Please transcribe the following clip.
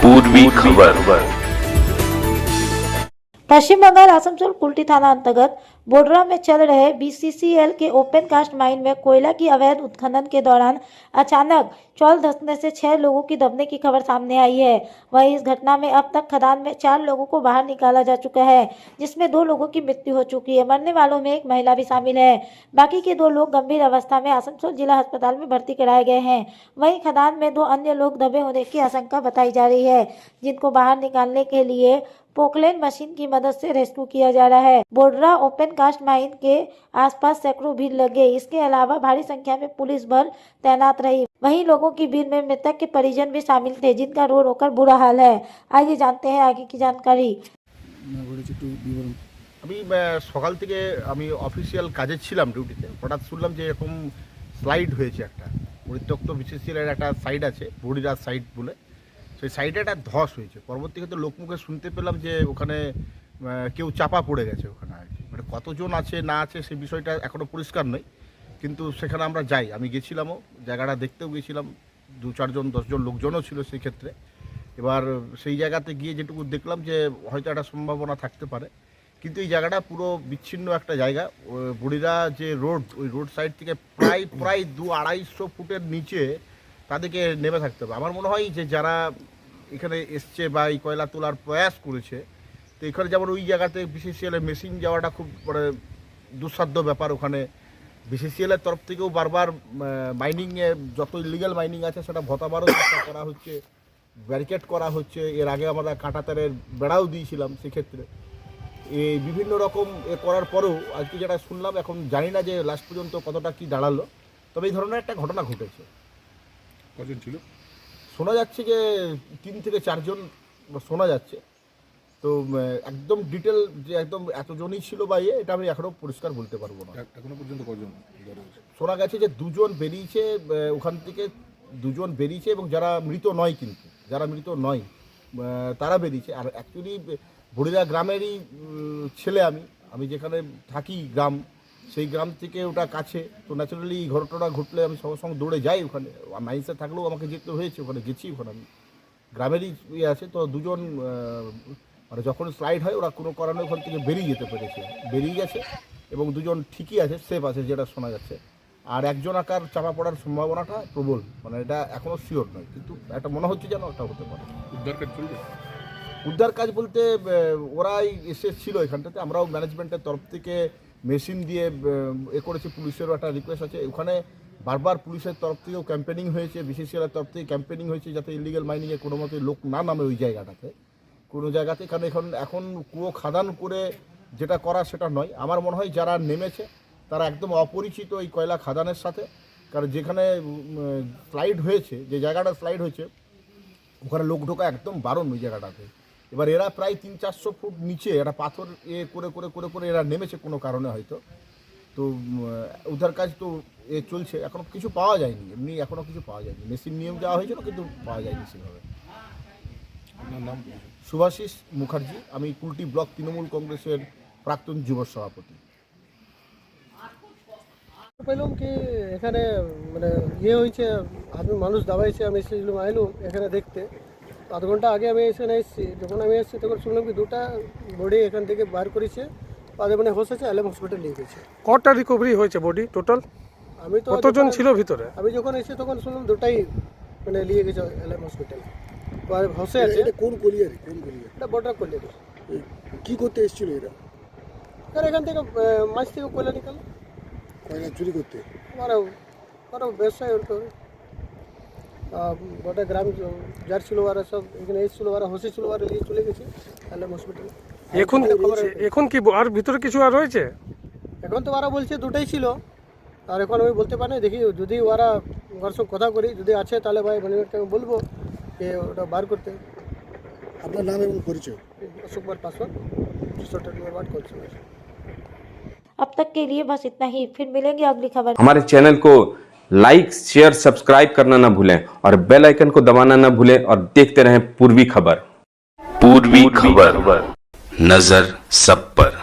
पूर्वी खबर। पश्चिम बंगाल आसनसोल कुल्टी थाना अंतर्गत बोडरा में चल रहे बीसीसीएल के ओपन कास्ट माइन में कोयला की अवैध उत्खनन के दौरान अचानक चौल धंसने से 6 लोगों की दबने की खबर सामने आई है। वहीं इस घटना में अब तक खदान में 4 लोगों को बाहर निकाला जा चुका है, जिसमें 2 लोगों की मृत्यु हो चुकी है। मरने वालों में एक महिला भी शामिल है। बाकी के 2 लोग गंभीर अवस्था में आसनसोल जिला अस्पताल में भर्ती कराए गए हैं। वहीं खदान में 2 अन्य लोग दबे होने की आशंका बताई जा रही है, जिनको बाहर निकालने के लिए पोकलेन मशीन की मदद से रेस्क्यू किया जा रहा है। बोडरा ओपन कास्ट माइन के आसपास सैकड़ों भीड़ लगे। इसके अलावा भारी संख्या में पुलिस बल तैनात रही। वहीं लोगों की भीड़ में मृतक के परिजन भी शामिल थे, जिनका रो रो कर बुरा हाल है। आइए जानते हैं आगे की जानकारी। আমি সকাল থেকে আমি অফিসিয়াল কাজে ছিলাম ডিউটিতে, হঠাৎ শুনলাম যে এরকম স্লাইড হয়েছে একটা পরিত্যক্ত বিসিসিএলের একটা সাইড আছে বড়িরা সাইড বলে, সেই সাইডে একটা ধস হয়েছে। পরবর্তীতে লোকমুখে শুনতে পেলাম যে ওখানে কেউ চাপা পড়ে গেছে ওখানে আর কি। মানে কতজন আছে না আছে সেই বিষয়টা এখনও পরিষ্কার নয়, কিন্তু সেখানে আমরা যাই, আমি গেছিলামও, জায়গাটা দেখতেও গেছিলাম, 2-4 জন 10 জন লোকজনও ছিল সেই ক্ষেত্রে। এবার সেই জায়গাতে গিয়ে যেটুকু দেখলাম যে হয়তো একটা সম্ভাবনা থাকতে পারে, কিন্তু এই জায়গাটা পুরো বিচ্ছিন্ন একটা জায়গা। বড়িরা যে রোড, ওই রোড সাইড থেকে প্রায় 200-250 ফুটের নিচে তাদেরকে নেমে থাকতে হবে। আমার মনে হয় যে যারা এখানে এসছে বা এই কয়লা তোলার প্রয়াস করেছে, তো এখানে যেমন ওই জায়গাতে বিসিসিএলের মেশিন যাওয়াটা খুব মানে দুঃসাধ্য ব্যাপার। ওখানে বিসিসিএলের তরফ থেকেও বারবার মাইনিংয়ে যত ইলিগাল মাইনিং আছে সেটা ভতাবারও চেষ্টা করা হচ্ছে, ব্যারিকেড করা হচ্ছে। এর আগে আমরা কাঁটাতারের বেড়াও দিয়েছিলাম। সেক্ষেত্রে এই বিভিন্ন রকম করার পরেও আজকে যেটা শুনলাম, এখন জানি না যে লাস্ট পর্যন্ত কতটা কি দাঁড়ালো, তবে এই ধরনের একটা ঘটনা ঘটেছে। কজন ছিল? শোনা যাচ্ছে যে 3 থেকে 4 জন শোনা যাচ্ছে। তো একদম ডিটেল যে একদম এতজনই ছিল বা এটা আমি এখনও পরিষ্কার বলতে পারবো না। এখনো পর্যন্ত কজন? শোনা গেছে যে 2 জন বেরিয়েছে, ওখান থেকে 2 জন বেরিয়েছে, এবং যারা মৃত নয়, কিন্তু যারা মৃত নয় তারা বেরিয়েছে। আর অ্যাকচুয়ালি বড়িরা গ্রামেরই ছেলে আমি যেখানে থাকি গ্রাম, সেই গ্রাম থেকে ওটা কাছে। তো ন্যাচারালি ঘটনা ঘটলে আমি সঙ্গে সঙ্গে দৌড়ে যাই ওখানে। মাইন্সে থাকলেও আমাকে যেতে হয়েছে, ওখানে গেছি। ওখানে আমি গ্রামেরই আছে। তো 2 জন মানে যখন স্লাইড হয় ওরা কোনো কারণে ওখান থেকে বেরিয়ে যেতে পেরেছে, বেরিয়ে গেছে, এবং 2 জন ঠিকই আছে, সেফ আছে যেটা শোনা যাচ্ছে। আর একজন আকার চাপা পড়ার সম্ভাবনাটা প্রবল, মানে এটা এখনও শিওর নয়, কিন্তু একটা মনে হচ্ছে যেন ওটা হতে পারে। উদ্ধার কাজ চলবে? উদ্ধার কাজ বলতে ওরাই এসেছিল এখানটাতে, আমরাও ম্যানেজমেন্টের তরফ থেকে মেশিন দিয়ে করেছি। পুলিশেরও একটা রিকোয়েস্ট আছে। ওখানে বারবার পুলিশের তরফ থেকেও ক্যাম্পেনিং হয়েছে, বিসিসিএলের তরফ থেকে ক্যাম্পেনিং হয়েছে, যাতে ইলিগাল মাইনিংয়ে কোনো মতে লোক না নামে ওই জায়গাটাতে, কোনো জায়গাতে। কারণ এখন কুয়ো খাদান করে যেটা করা সেটা নয়। আমার মনে হয় যারা নেমেছে তারা একদম অপরিচিত এই কয়লা খাদানের সাথে। কারণ যেখানে স্লাইড হয়েছে, যে জায়গাটা স্লাইড হয়েছে, ওখানে লোক ঢোকা একদম বারণ ওই জায়গাটাতে। এবার এরা প্রায় 300-400 ফুট নিচে একটা পাথর করে করে করে করে এরা নেমেছে কোনো কারণে হয়তো। তো উদ্ধার কাজ তো চলছে, এখনও কিছু পাওয়া যায়নি, এমনি এখনও কিছু পাওয়া যায়নি। মেশিন নিয়েও যাওয়া হয়েছিল, কিন্তু পাওয়া যায়নি সেভাবে। আপনার নাম? শুভাশিস মুখার্জি, আমি কুলটি ব্লক তৃণমূল কংগ্রেসের প্রাক্তন যুব সভাপতি। পেলাম কি এখানে মানে হয়েছে, আমি মানুষ দাবাইছে, আমি এসেছিলাম আইলুম এখানে দেখতে। আধ ঘন্টা আগে আমি এখানে এসেছি। যখন আমি এসেছি তখন শুনলাম কি 2টা বডি এখান থেকে বার করেছে, তাদের মানে হোসেছে, এলএম হসপিটাল নিয়ে গেছে। কটা রিকভারি হয়েছে বডি টোটাল? আমি তো কতজন ছিল ভিতরে? আমি যখন এসেছি তখন শুনলাম 2টাই মানে নিয়ে গেছে এলএম হসপিটাল। আর হোসে আছে। এটা কোন কলিয়ারি? কোন কলিয়ারি? এটা বর্ডার করলে কি করতে এসেছিল এরা? আর এখান থেকে মাছ থেকে কয়লা নিকাল, কয়লা চুরি করতে। ওরা ব্যবসায় গোটা গ্রাম যার ছিল ওরা সব এখানে এসেছিল, ওরা হসেছিল, ওরা নিয়ে চলে গেছে এলএম হসপিটাল। এখন কি আর ভিতরে কিছু আর রয়েছে? এখন তো ওরা বলছে 2টাই ছিল, আর এখন আমি বলতে পারি না। দেখি যদি ওরা ওর সঙ্গে কথা করি, যদি আছে তাহলে ভাই ম্যানেজমেন্টকে আমি বলবো যে ওটা বার করতে। আপনার নাম এবং পরিচয়? Ashok Kumar Paswan, 6 ward councillor. अब तक के लिए बस इतना ही, फिर मिलेंगे अगली खबर। हमारे चैनल को लाइक शेयर सब्सक्राइब करना ना भूलें और बेल आइकन को दबाना ना भूलें और देखते रहें पूर्वी खबर। पूर्वी खबर, नजर सब पर।